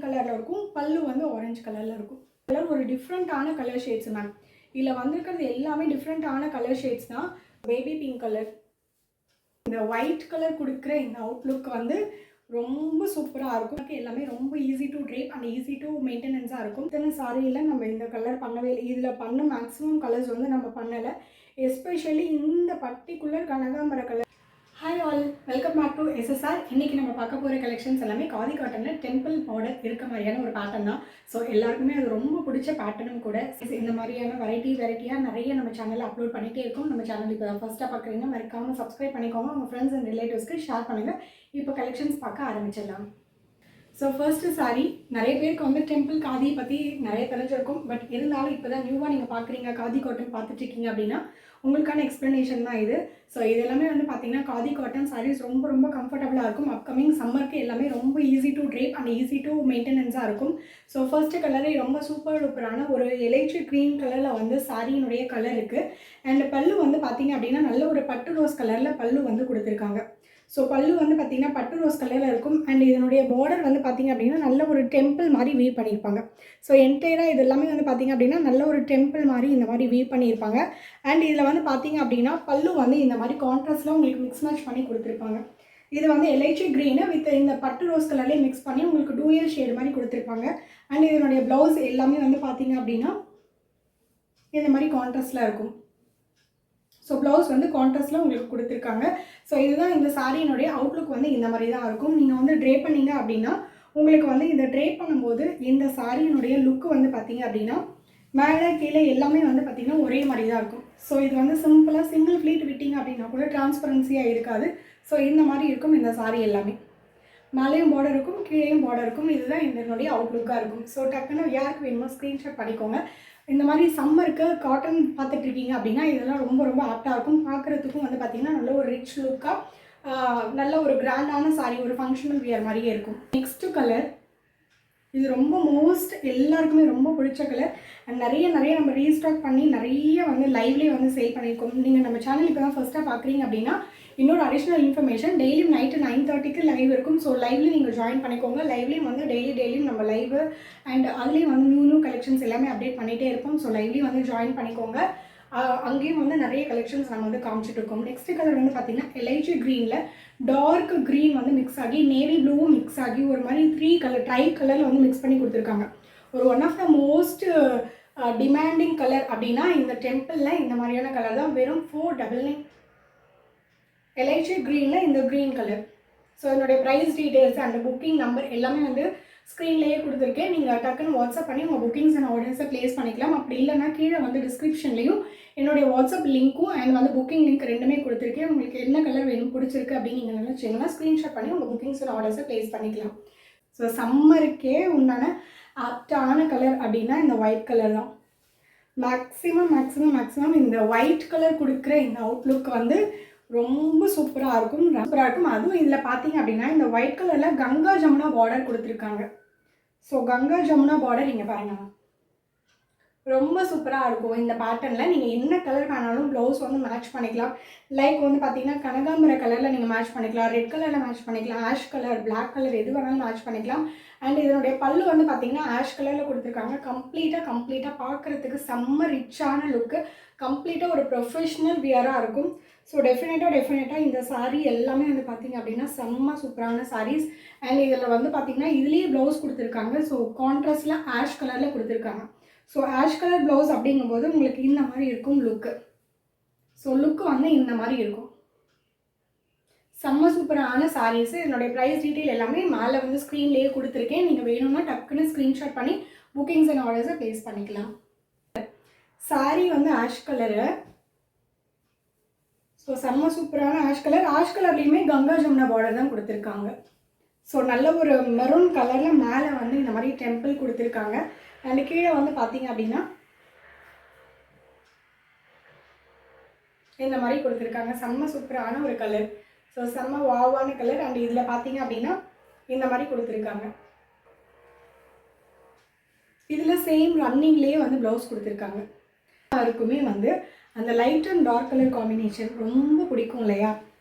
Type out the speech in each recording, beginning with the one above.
கலரில் இருக்கும். பல்லு வந்து ஆரஞ்சு கலரில் இருக்கும். கலர் ஒரு டிஃப்ரெண்ட்டான கலர் ஷேட்ஸ் மேம். இதில் வந்திருக்கிறது எல்லாமே டிஃப்ரெண்ட்டான கலர் ஷேட்ஸ் தான். பேபி பிங்க் கலர், இந்த ஒயிட் கலர் கொடுக்குற இந்த அவுட்லுக் வந்து ரொம்ப சூப்பராக இருக்கும். எல்லாமே ரொம்ப easy to drape and easy to மெயின்டெனன்ஸாக இருக்கும். இத்தனை சாரியில் நம்ம இந்த கலர் பண்ணவே இல்லை. இதில் பண்ண மேக்ஸிமம் கலர்ஸ் வந்து நம்ம பண்ணலை. எஸ்பெஷலி இந்த பர்டிகுலர் கனகாம்பர colour. Hi all, welcome back to SSR. இன்றைக்கி நம்ம பார்க்க போகிற கலெக்ஷன்ஸ் எல்லாமே காதி காட்டனில் டெம்பிள் பார்டர் இருக்க மாதிரியான ஒரு பேட்டர்ன் தான். ஸோ எல்லாருக்குமே அது ரொம்ப பிடிச்ச பேட்டர்னும் கூட. இந்த மாதிரியான வெரைட்டியாக நிறைய நம்ம சேனலில் அப்லோட் பண்ணிகிட்டே இருக்கோம். நம்ம சேனல் இப்போ ஃபஸ்ட்டாக பார்க்குறீங்கன்னா மறக்காமல் சப்ஸ்கிரைப் பண்ணிக்கோங்க. உங்கள் ஃப்ரெண்ட்ஸ் அண்ட் ரிலேட்டிவ்ஸ்க்கு ஷேர் பண்ணுங்கள். இப்போ கலெக்ஷன்ஸ் பார்க்க ஆரம்பிச்சிடலாம். ஸோ ஃபர்ஸ்ட்டு சாரி, நிறைய பேருக்கு வந்து டெம்பிள் காதி பற்றி நிறைய தெரிஞ்சிருக்கும். பட் இருந்தாலும் இப்போ தான் நியூவாக நீங்கள் பார்க்குறீங்க, காதி காட்டன் பார்த்துட்ருக்கீங்க அப்படின்னா உங்களுக்கான எக்ஸ்ப்ளனேஷன் தான் இது. ஸோ இது எல்லாமே வந்து பார்த்தீங்கன்னா காதி காட்டன் சாரீஸ் ரொம்ப கம்ஃபர்டபுளாக இருக்கும். அப்கமிங் சம்மருக்கு எல்லாமே ரொம்ப easy to drape and easy to மெயின்டெனன்ஸாக இருக்கும். ஸோ ஃபர்ஸ்ட்டு கலரே ரொம்ப சூப்பரான ஒரு எலைட்ரி க்ரீன் கலரில் வந்து சாரியினுடைய கலர் இருக்குது. அண்ட் பல்லு வந்து பார்த்தீங்க அப்படின்னா நல்ல ஒரு பட்டு ரோஸ் கலரில் பல்லு வந்து கொடுத்துருக்காங்க. ஸோ பல்லு வந்து பார்த்திங்கன்னா பட்டு ரோஸ் கலரில் இருக்கும். அண்ட் இதனுடைய பார்டர் வந்து பார்த்திங்க அப்படின்னா நல்ல ஒரு டெம்பிள் மாதிரி வீவ் பண்ணியிருப்பாங்க. ஸோ என்டையராக இது எல்லாமே வந்து பார்த்திங்க அப்படின்னா நல்ல ஒரு டெம்பிள் மாதிரி இந்த மாதிரி வீவ் பண்ணியிருப்பாங்க. அண்ட் இதில் வந்து பார்த்திங்க அப்படின்னா பல்லு வந்து இந்த மாதிரி கான்ட்ராஸ்ட்லாம் உங்களுக்கு மிக்ஸ் மேட்ச் பண்ணி கொடுத்துருப்பாங்க. இது வந்து எலைட்ரி க்ரீனு வித் இந்த பட்டு ரோஸ் கலர்லேயே மிக்ஸ் பண்ணி உங்களுக்கு டூயல் ஷேடு மாதிரி கொடுத்துருப்பாங்க. அண்ட் இதனுடைய ப்ளவுஸ் எல்லாமே வந்து பார்த்திங்க அப்படின்னா இந்த மாதிரி கான்ட்ராஸ்டில் இருக்கும். ஸோ ப்ளவுஸ் வந்து கான்ட்ராஸ்டில் உங்களுக்கு கொடுத்துருக்காங்க. ஸோ இதுதான் இந்த சாரியினுடைய அவுட்லுக் வந்து இந்த மாதிரி தான் இருக்கும். நீங்கள் வந்து ட்ரேப் பண்ணிங்க அப்படின்னா உங்களுக்கு வந்து இந்த ட்ரேப் பண்ணும்போது இந்த சாரியினுடைய லுக்கு வந்து பார்த்திங்க அப்படின்னா மேலே கீழே எல்லாமே வந்து பார்த்திங்கன்னா ஒரே மாதிரி தான் இருக்கும். ஸோ இது வந்து சிம்பிளாக சிங்கிள் ஃப்ளீட் விட்டிங்க அப்படின்னா கூட டிரான்ஸ்பரன்சியாக இருக்காது. ஸோ இந்த மாதிரி இருக்கும் இந்த சாரி எல்லாமே. மேலேயும் பார்டர் இருக்கும், கீழேயும் பார்டர் இருக்கும். இதுதான் இதனுடைய அவுட்லுக்காக இருக்கும். ஸோ டக்குன்னு யாருக்கு வேணுமோ ஸ்க்ரீன்ஷாட் பண்ணிக்கோங்க. இந்த மாதிரி சம்மருக்கு காட்டன் பார்த்துட்ருக்கீங்க அப்படின்னா இதெல்லாம் ரொம்ப ஆப்டாக இருக்கும். பார்க்குறதுக்கும் வந்து பார்த்திங்கன்னா நல்ல ஒரு ரிச் லுக்காக நல்ல ஒரு கிராண்டான சாரீ, ஒரு ஃபங்க்ஷனல் வியர் மாதிரியே இருக்கும். நெக்ஸ்ட்டு கலர், இது ரொம்ப எல்லாருக்குமே ரொம்ப பிடிச்ச கலர். அண்ட் நிறைய நம்ம ரீஸ்டாக் பண்ணி நிறைய வந்து லைவ்லேயே வந்து சேல் பண்ணியிருக்கோம். நீங்கள் நம்ம சேனல் இப்போ தான் ஃபஸ்ட்டாக பார்க்குறீங்க அப்படின்னா இன்னொரு அடிஷ்னல் இன்ஃபர்மேஷன், டெய்லியும் நைட்டு 9:30க்கு லைவ் இருக்கும். ஸோ லைவ்லேயும் நீங்கள் ஜாயின் பண்ணிக்கோங்க. லைவ்லேயும் வந்து டெய்லியும் நம்ம லைவ் அண்ட் அதுலேயும் வந்து நியூ கலெக்ஷன்ஸ் எல்லாமே அப்டேட் பண்ணிகிட்டே இருக்கும். ஸோ லைவ்லேயும் வந்து ஜாயின் பண்ணிக்கோங்க. அங்கேயும் வந்து நிறைய கலெக்ஷன்ஸ் நம்ம வந்து காமிச்சிட்டு இருக்கோம். நெக்ஸ்ட் கலர் வந்து பார்த்திங்கன்னா எலைட்ரி க்ரீனில் டார்க் க்ரீன் வந்து மிக்ஸ் ஆகி நேவி ப்ளூவும் மிக்ஸ் ஆகி ஒரு மாதிரி 3 கலர் ட்ரை கலரில் வந்து மிக்ஸ் பண்ணி கொடுத்துருக்காங்க. ஒரு one of the most demanding colour அப்படின்னா இந்த டெம்பிளில் இந்த மாதிரியான கலர் தான். வெறும் 499 எலைட்ரி க்ரீனில் இந்த க்ரீன் கலர். ஸோ என்னுடைய price details and booking number எல்லாமே வந்து ஸ்க்ரீன்லேயே கொடுத்துருக்கேன். நீங்கள் டக்குன்னு வாட்ஸ்அப் பண்ணி உங்கள் புக்கிங்ஸ் அண்ட் ஆர்டர்ஸை ப்ளேஸ் பண்ணிக்கலாம். அப்படி இல்லைனா கீழே வந்து டிஸ்கிரிப்ஷன்லேயும் என்னுடைய வாட்ஸ்அப் லிங்க்கும் அண்ட் வந்து புக்கிங் லிங்க் ரெண்டுமே கொடுத்துருக்கேன். உங்களுக்கு என்ன கலர் வேணும் பிடிச்சிருக்கு அப்படின்னு நீங்கள் நினச்சிங்கன்னா ஸ்க்ரீன்ஷாட் பண்ணி உங்கள் புக்கிங்ஸ் அண்ட் ஆர்டர்ஸை ப்ளேஸ் பண்ணிக்கலாம். ஸோ சம்மருக்கே உண்டான ஆப்டான கலர் அப்படின்னா இந்த ஒயிட் கலர் தான். மேக்ஸிமம் இந்த ஒயிட் கலர் கொடுக்குற இந்த அவுட்லுக் வந்து ரொம்ப சூப்பராக இருக்கும். அதுவும் இதில் பார்த்தீங்க அப்படின்னா இந்த ஒயிட் கலரில் கங்கா ஜமுனா பார்டர் கொடுத்துருக்காங்க. ஸோ கங்கா ஜமுனா பார்டர் இங்கே பாருங்கள், ரொம்ப சூப்பராக இருக்கும். இந்த பேட்டர்னில் நீங்கள் என்ன கலர் வேணாலும் ப்ளவுஸ் வந்து மேட்ச் பண்ணிக்கலாம். லைக் வந்து பார்த்தீங்கன்னா கனகாம்பர கலரில் நீங்கள் மேட்ச் பண்ணிக்கலாம், ரெட் கலரில் மேட்ச் பண்ணிக்கலாம், ஆஷ் கலர், பிளாக் கலர் எது வேணாலும் மேட்ச் பண்ணிக்கலாம். அண்ட் இதனுடைய பல்லு வந்து பார்த்தீங்கன்னா ஆஷ் கலரில் கொடுத்துருக்காங்க. கம்ப்ளீட்டாக பார்க்குறதுக்கு செம்ம ரிச்சான லுக்கு, கம்ப்ளீட்டாக ஒரு ப்ரொஃபஷ்னல் வியராக இருக்கும். ஸோ டெஃபினட்டாக இந்த சாரீ எல்லாமே வந்து பார்த்திங்க அப்படின்னா செம்ம சூப்பரான சாரீஸ். அண்ட் இதில் வந்து பார்த்திங்கன்னா இதுலேயே ப்ளவுஸ் கொடுத்துருக்காங்க. ஸோ கான்ட்ராஸ்டில் ஆஷ் கலரில் கொடுத்துருக்காங்க. ஸோ ஆஷ் கலர் ப்ளவுஸ் அப்படிங்கும்போது உங்களுக்கு இந்த மாதிரி இருக்கும் லுக்கு. ஸோ லுக்கு வந்து இந்த மாதிரி இருக்கும். செம்ம சூப்பரான சாரீஸு. என்னுடைய ப்ரைஸ் டீட்டெயில் எல்லாமே மேலே வந்து ஸ்க்ரீன்லேயே கொடுத்துருக்கேன். நீங்கள் வேணும்னா டக்குன்னு ஸ்க்ரீன்ஷாட் பண்ணி புக்கிங்ஸ் அண்ட் ஆர்டர்ஸை ப்ளேஸ் பண்ணிக்கலாம். சாரீ வந்து ஆஷ் கலரு. ஸோ செம்ம சூப்பரான ஆஷ் கலர்லேயுமே கங்கா ஜமுனா பார்டர் தான் கொடுத்துருக்காங்க. ஸோ நல்ல ஒரு மெரூன் கலரில் மேலே வந்து இந்த மாதிரி டெம்பிள் கொடுத்துருக்காங்க. அண்ட் கீழே வந்து பார்த்தீங்க அப்படின்னா இந்த மாதிரி கொடுத்துருக்காங்க. செம்ம சூப்பரான ஒரு கலர். ஸோ செம்ம வாவான கலர். அண்ட் இதில் பார்த்தீங்க அப்படின்னா இந்த மாதிரி கொடுத்துருக்காங்க. இதில் சேம் ரன்னிங்லேயே வந்து ப்ளவுஸ் கொடுத்துருக்காங்க. எல்லாருக்குமே வந்து அந்த light and dark colour combination ரொம்ப பிடிக்கும் இல்லையா,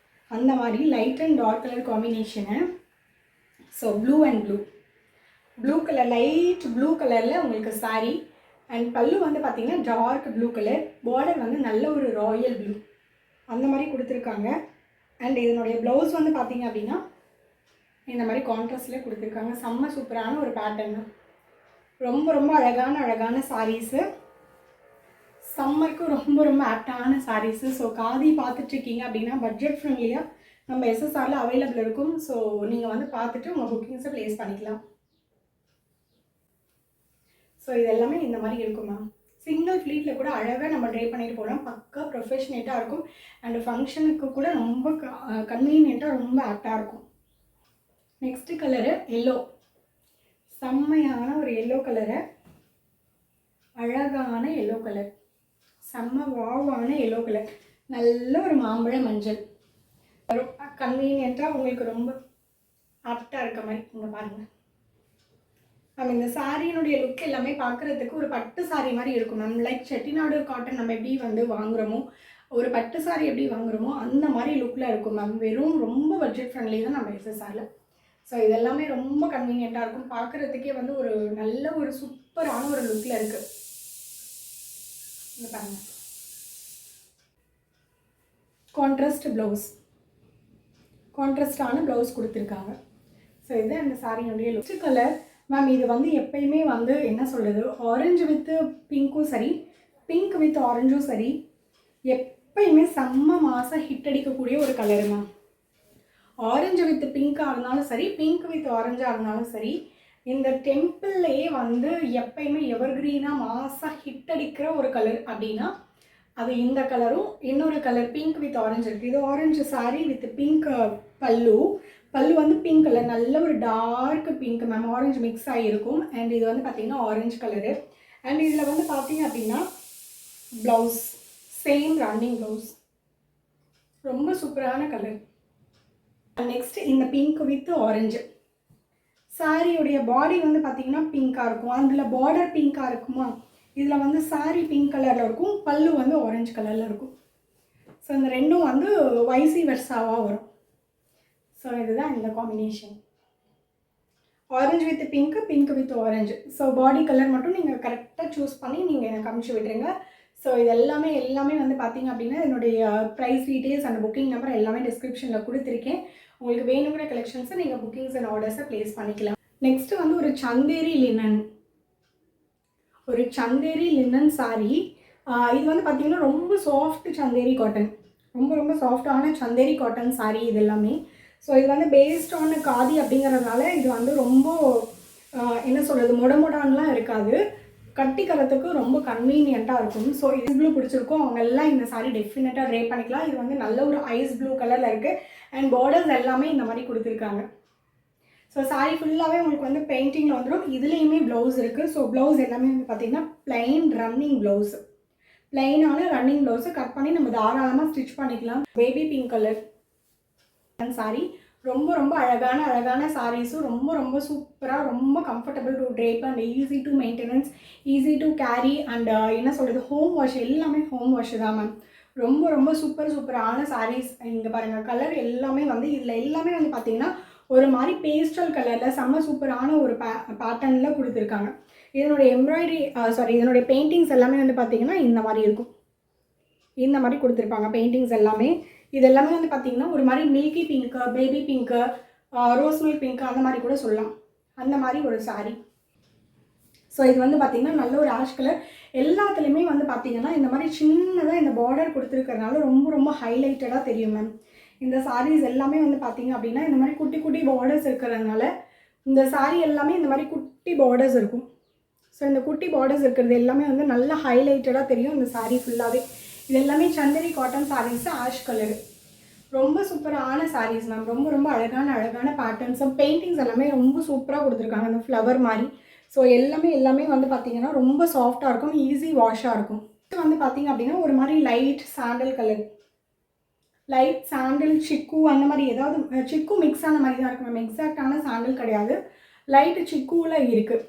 அந்த மாதிரி லைட் அண்ட் டார்க் கலர் காம்பினேஷனை. So blue and blue blue colour, light blue கலரில் உங்களுக்கு saree. அண்ட் பல்லு வந்து பார்த்தீங்கன்னா டார்க் ப்ளூ கலர், பார்டர் வந்து நல்ல ஒரு ராயல் ப்ளூ அந்த மாதிரி கொடுத்துருக்காங்க. அண்ட் இதனுடைய ப்ளவுஸ் வந்து பார்த்தீங்க அப்படின்னா இந்த மாதிரி கான்ட்ராஸ்டில் கொடுத்துருக்காங்க. செம்ம சூப்பரான ஒரு பேட்டர்னு, ரொம்ப ரொம்ப அழகான சாரீஸு, சம்மருக்கு ரொம்ப ரொம்ப ஆப்டான சாரீஸு. ஸோ காதி பார்த்துட்ருக்கீங்க அப்படின்னா பட்ஜெட் ஃப்ரெண்ட்லியாக நம்ம எஸ்எஸ்ஆரில் அவைலபிள் இருக்கும். ஸோ நீங்கள் வந்து பார்த்துட்டு உங்கள் புக்கிங்ஸை ப்ளேஸ் பண்ணிக்கலாம். ஸோ இது எல்லாமே இந்த மாதிரி இருக்கும் மேம். சிங்கிள் ஃப்ளீட்டில் கூட அழகாக நம்ம ட்ரை பண்ணிட்டு போகலாம். பக்கா ப்ரொஃபஷனேட்டாக இருக்கும். அண்ட் ஃபங்க்ஷனுக்கு கூட ரொம்ப கன்வீனியண்ட்டாக ரொம்ப ஆப்டாக இருக்கும். நெக்ஸ்ட்டு கலரு எல்லோ, செம்மையான ஒரு எல்லோ கலரு, அழகான எல்லோ கலர், செம்ம வாவான எல்லோ கலர், நல்ல ஒரு மாம்பழ மஞ்சள், கன்வீனியண்ட்டாக உங்களுக்கு ரொம்ப ஆப்டாக இருக்க மாதிரி. இங்கே பாருங்கள் மேம், இந்த சாரியினுடைய லுக் எல்லாமே பார்க்குறதுக்கு ஒரு பட்டு சாரி மாதிரி இருக்கும் மேம். லைக் செட்டிநாடு காட்டன் நம்ம எப்படி வந்து வாங்குகிறோமோ, ஒரு பட்டு சாரி எப்படி வாங்குகிறோமோ அந்த மாதிரி லுக்கில் இருக்கும் மேம். வெறும் ரொம்ப பட்ஜெட் ஃப்ரெண்ட்லி தான் நம்ம எஸ்எஸ்ஆரில். ஸோ இதெல்லாமே ரொம்ப கன்வீனியண்ட்டாக இருக்கும். பார்க்குறதுக்கே வந்து ஒரு நல்ல ஒரு சூப்பரான ஒரு லுக்கில் இருக்குது. இங்கே பாருங்கள், கான்ட்ராஸ்ட் ப்ளவுஸ், கான்ட்ராஸ்டான ப்ளவுஸ் கொடுத்துருக்காங்க. ஸோ இது அந்த சாரியினுடைய லுக். கலர் மேம், இது வந்து எப்பயுமே வந்து என்ன சொல்கிறது, ஆரஞ்சு வித்து பிங்க்கும் சரி, பிங்க் வித் ஆரஞ்சும் சரி, எப்பயுமே செம்ம மாதம் ஹிட் அடிக்கக்கூடிய ஒரு கலரு மேம். ஆரஞ்சு வித் பிங்காக இருந்தாலும் சரி, பிங்க் வித் ஆரஞ்சாக இருந்தாலும் சரி, இந்த டெம்பிள்லேயே வந்து எப்பயுமே எவர்கிரீனாக மாசாக ஹிட் அடிக்கிற ஒரு கலர் அப்படின்னா அது இந்த கலரும். இன்னொரு கலர் பிங்க் வித் ஆரஞ்சு இருக்குது. இது ஆரஞ்சு சாரீ வித் பிங்க் பல்லு. பல்லு வந்து பிங்க் கலர், நல்ல ஒரு dark pink ma'am, orange mix ஆகிருக்கும். அண்ட் இது வந்து பார்த்திங்கன்னா ஆரஞ்சு கலரு. அண்ட் இதில் வந்து பார்த்தீங்க அப்படின்னா ப்ளவுஸ், சேம் ரன்னிங் ப்ளவுஸ், ரொம்ப சூப்பரான கலர். நெக்ஸ்ட் இந்த பிங்க் வித் ஆரஞ்சு சாரியுடைய பாடி வந்து பார்த்தீங்கன்னா பிங்காக இருக்கும். அதில் பார்டர் பிங்காக இருக்குமா, இதில் வந்து சாரி பிங்க் கலரில் இருக்கும், பல்லு வந்து ஆரஞ்சு கலரில் இருக்கும். ஸோ இந்த ரெண்டும் வந்து வைசி வெர்சாவாக வரும். ஸோ இதுதான் இந்த combination, orange with pink, pink with orange. So body colour மட்டும் நீங்கள் கரெக்டாக சூஸ் பண்ணி நீங்கள் எனக்கு அனுப்பிச்சி விட்டுருங்க. ஸோ இது எல்லாமே வந்து பார்த்தீங்க அப்படின்னா என்னுடைய price details and booking number எல்லாமே டிஸ்கிரிப்ஷனில் கொடுத்துருக்கேன். உங்களுக்கு வேணுங்கிற கலெக்ஷன்ஸை நீங்கள் புக்கிங்ஸ் அண்ட் ஆர்டர்ஸை ப்ளேஸ் பண்ணிக்கலாம். நெக்ஸ்ட்டு வந்து ஒரு சந்தேரி லினன், ஒரு சந்தேரி லினன் சாரீ. இது வந்து பார்த்திங்கன்னா ரொம்ப சாஃப்ட் சந்தேரி காட்டன், ரொம்ப ரொம்ப சாஃப்டான சந்தேரி காட்டன் சாரீ இது எல்லாமே. ஸோ இது வந்து பேஸ்ட் ஆன் காதி அப்படிங்கிறதுனால இது வந்து ரொம்ப என்ன சொல்கிறது, மொடமொடான்லாம் இருக்காது, கட்டிக்கிறதுக்கு ரொம்ப கன்வீனியண்ட்டாக இருக்கும். ஸோ இது ப்ளூ பிடிச்சிருக்கும் அவங்க எல்லாம் இந்த சாரீ டெஃபினட்டாக ட்ரை பண்ணிக்கலாம். இது வந்து நல்ல ஒரு ஐஸ் ப்ளூ கலரில் இருக்குது. அண்ட் பார்டர்ஸ் எல்லாமே இந்த மாதிரி கொடுத்துருக்காங்க. ஸோ சாரீ ஃபுல்லாகவே உங்களுக்கு வந்து பெயிண்டிங்கில் வந்துடும். இதுலேயுமே ப்ளவுஸ் இருக்குது. ஸோ ப்ளவுஸ் எல்லாமே வந்து பார்த்திங்கன்னா ப்ளைன் ரன்னிங் ப்ளவுஸு, ப்ளைனான ரன்னிங் ப்ளவுஸு கட் பண்ணி நம்ம தாராளமாக ஸ்டிச் பண்ணிக்கலாம். பேபி பிங்க் கலர் சாரீ, ரொம்ப ரொம்ப அழகான சாரீஸும் ரொம்ப ரொம்ப சூப்பராக, ரொம்ப comfortable to drape and easy to maintenance, easy to carry and என்ன சொல்கிறது, ஹோம் வாஷ், எல்லாமே ஹோம் வாஷ் தான் மேம். ரொம்ப ரொம்ப சூப்பரான சாரீஸ். இங்கே பாருங்கள், கலர் எல்லாமே வந்து இதில் எல்லாமே வந்து பார்த்திங்கன்னா ஒரு மாதிரி பேஸ்டல் கலரில் செம்ம சூப்பரான ஒரு பேட்டர்னில் கொடுத்துருக்காங்க. இதனுடைய எம்ப்ராய்டரி இதனுடைய பெயிண்டிங்ஸ் எல்லாமே வந்து பார்த்திங்கன்னா இந்த மாதிரி இருக்கும், இந்த மாதிரி கொடுத்துருப்பாங்க பெயிண்டிங்ஸ் எல்லாமே. இது எல்லாமே வந்து பார்த்திங்கன்னா ஒரு மாதிரி milky pink, baby pink, rose milk pink அந்த மாதிரி கூட சொல்லலாம், அந்த மாதிரி ஒரு சாரீ. ஸோ இது வந்து பார்த்திங்கன்னா நல்ல ஒரு ஆஷ் கலர். எல்லாத்துலேயுமே வந்து பார்த்திங்கன்னா இந்த மாதிரி சின்னதாக இந்த பார்டர் கொடுத்துருக்கறனால ரொம்ப ரொம்ப ஹைலைட்டடாக தெரியும் மேம். இந்த சாரீஸ் எல்லாமே வந்து பார்த்திங்க அப்படின்னா இந்த மாதிரி குட்டி குட்டி பார்டர்ஸ் இருக்கிறதுனால இந்த சாரீ எல்லாமே இந்த மாதிரி குட்டி பார்டர்ஸ் இருக்கும். ஸோ இந்த குட்டி பார்டர்ஸ் இருக்கிறது எல்லாமே வந்து நல்லா ஹைலைட்டடாக தெரியும் இந்த சாரீ ஃபுல்லாகவே. இது எல்லாமே Chanderi cotton saris, ash colour, ரொம்ப சூப்பரான சாரீஸ் மேம். ரொம்ப ரொம்ப அழகான பேட்டர்ன்ஸும் பெயிண்டிங்ஸ் எல்லாமே ரொம்ப சூப்பராக கொடுத்துருக்காங்க, அந்த ஃப்ளவர் மாதிரி. ஸோ எல்லாமே வந்து பார்த்திங்கன்னா ரொம்ப சாஃப்டாக இருக்கும், ஈஸி வாஷாக இருக்கும். இது வந்து பார்த்திங்க அப்படின்னா ஒரு மாதிரி light sandal colour, light sandal சிக்கு அந்த மாதிரி, ஏதாவது சிக்கு மிக்ஸ் ஆன மாதிரி தான் இருக்குது மேம். எக்ஸாக்டான சாண்டல் கிடையாது, லைட் சிக்குவில் இருக்குது.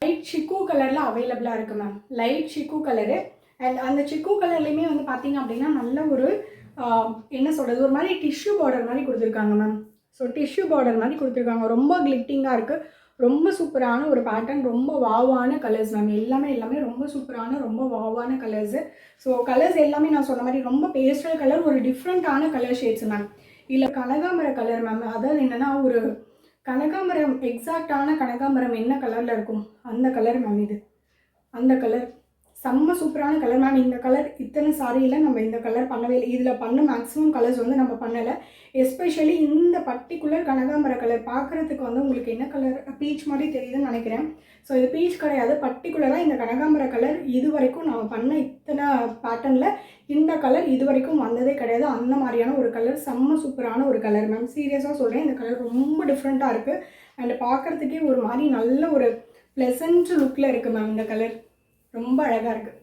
லைட் சிக்கு கலரில் அவைலபிளாக இருக்குது மேம், லைட் சிக்கு கலரு. அண்ட் அந்த சிக்கு கலர்லேயுமே வந்து பார்த்திங்க அப்படின்னா நல்ல ஒரு என்ன சொல்கிறது, ஒரு மாதிரி டிஷ்யூ பார்டர் மாதிரி கொடுத்துருக்காங்க மேம். ஸோ டிஷ்யூ பார்டர் மாதிரி கொடுத்துருக்காங்க, ரொம்ப கிளிட்டிங்காக இருக்குது, ரொம்ப சூப்பரான ஒரு பேட்டர்ன், ரொம்ப வாவான கலர்ஸ் மேம். எல்லாமே ரொம்ப சூப்பரான, ரொம்ப வாவான கலர்ஸு. ஸோ கலர்ஸ் எல்லாமே நான் சொன்ன மாதிரி ரொம்ப பேஸ்டல் கலர், ஒரு டிஃப்ரெண்ட்டான கலர் ஷேட்ஸ் மேம். இல்லை கனகாம்பர கலர் மேம். அதாவது என்னென்னா ஒரு கனகாம்பரம், எக்ஸாக்டான கனகாம்பரம் என்ன கலரில் இருக்கும் அந்த கலர் மேம் இது. அந்த கலர் செம்ம சூப்பரான கலர் மேம். இந்த கலர் இத்தனை சாரியில் நம்ம இந்த கலர் பண்ணவே இல்லை. இதில் பண்ண மேக்ஸிமம் கலர்ஸ் வந்து நம்ம பண்ணலை. எஸ்பெஷலி இந்த பர்டிகுலர் கனகாம்பர கலர் பார்க்குறதுக்கு வந்து உங்களுக்கு என்ன கலர், பீச் மாதிரி தெரியுதுன்னு நினைக்கிறேன். ஸோ இது பீச் கிடையாது. பர்டிகுலராக இந்த கனகாம்பர கலர் இது வரைக்கும் நம்ம பண்ண இத்தனை பேட்டர்னில் இந்த கலர் இது வரைக்கும் வந்ததே கிடையாது. அந்த மாதிரியான ஒரு கலர், செம்ம சூப்பரான ஒரு கலர் மேம். சீரியஸாக சொல்கிறேன், இந்த கலர் ரொம்ப டிஃப்ரெண்ட்டாக இருக்குது. அண்ட் பார்க்குறதுக்கே ஒரு மாதிரி நல்ல ஒரு ப்ளசன்ட் லுக்கில் இருக்குது மேம். இந்த கலர் ரொம்ப அழகாக இருக்குது.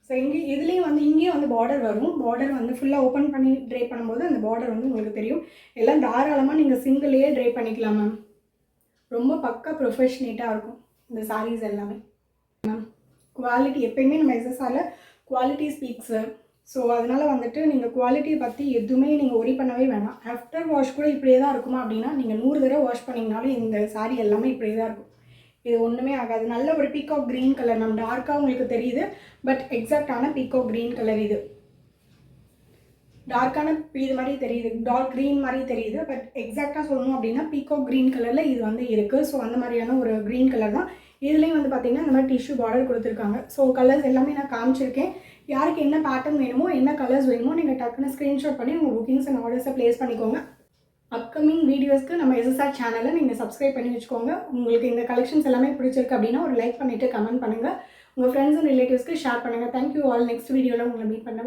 ஸோ இதுலேயும் வந்து இங்கேயும் வந்து பார்டர் வரும். பார்டர் வந்து ஃபுல்லாக ஓப்பன் பண்ணி ட்ரை பண்ணும்போது அந்த பார்டர் வந்து உங்களுக்கு தெரியும். எல்லாம் தாராளமாக நீங்கள் சிங்கிள்லேயே ட்ரை பண்ணிக்கலாம் மேம். ரொம்ப பக்கா ப்ரொஃபஷ்னேட்டாக இருக்கும் இந்த சாரீஸ் எல்லாமே மேம். குவாலிட்டி எப்பயுமே நம்ம எஸ்எஸ்ஆரில் குவாலிட்டி ஸ்பீக்ஸு. ஸோ அதனால் வந்துட்டு நீங்கள் குவாலிட்டியை பற்றி எதுவுமே நீங்கள் ஒரி பண்ணவே வேணாம். ஆஃப்டர் வாஷ் கூட இப்படியே தான் இருக்குமா அப்படின்னா, நீங்கள் 100 தடவை வாஷ் பண்ணிங்கனாலும் இந்த சாரீ எல்லாமே இப்படியே தான் இருக்கும். இது ஒன்றுமே ஆகாது. நல்ல ஒரு பீகாக் க்ரீன் கலர் மேம். டார்க்காக உங்களுக்கு தெரியுது, பட் எக்ஸாக்டான பீகாக் க்ரீன் கலர் இது. டார்க்கான இது மாதிரி தெரியுது, டார்க் க்ரீன் மாதிரி தெரியுது, பட் எக்ஸாக்டாக சொல்லணும் அப்படின்னா பீகாக் க்ரீன் கலரில் இது வந்து இருக்குது. ஸோ அந்த மாதிரியான ஒரு க்ரீன் கலர் தான். இதுலேயும் வந்து பார்த்திங்கன்னா இந்த மாதிரி டிஷ்யூ பார்டர் கொடுத்துருக்காங்க. ஸோ கலர்ஸ் எல்லாமே நான் காமிச்சிருக்கேன். யாருக்கு என்ன பேட்டர்ன் வேணுமோ, என்ன கலர்ஸ் வேணுமோ நீங்கள் டக்குன்னு ஸ்க்ரீன்ஷாட் பண்ணி உங்கள் புக்கிங்ஸ் அண்ட் ஆர்டர்ஸை ப்ளேஸ் பண்ணிக்கோங்க. அப்கமிங் வீடியோஸ்க்கு நம்ம எஸ்எஸ்ஆர் சேனலை நீங்கள் சப்ஸ்கிரைப் பண்ணி வச்சுக்கோங்க. உங்களுக்கு இந்த கலெக்ஷன்ஸ் எல்லாமே பிடிச்சிருக்கு அப்படின்னா ஒரு லைக் பண்ணிவிட்டு கமெண்ட் பண்ணுங்கள். உங்கள் ஃப்ரெண்ட்ஸ் அண்ட் ரிலேட்டிவ்ஸ்க்கு ஷேர் பண்ணுங்கள். Thank you all. நெக்ஸ்ட் வீடியோவில் உங்களை மீட் பண்ண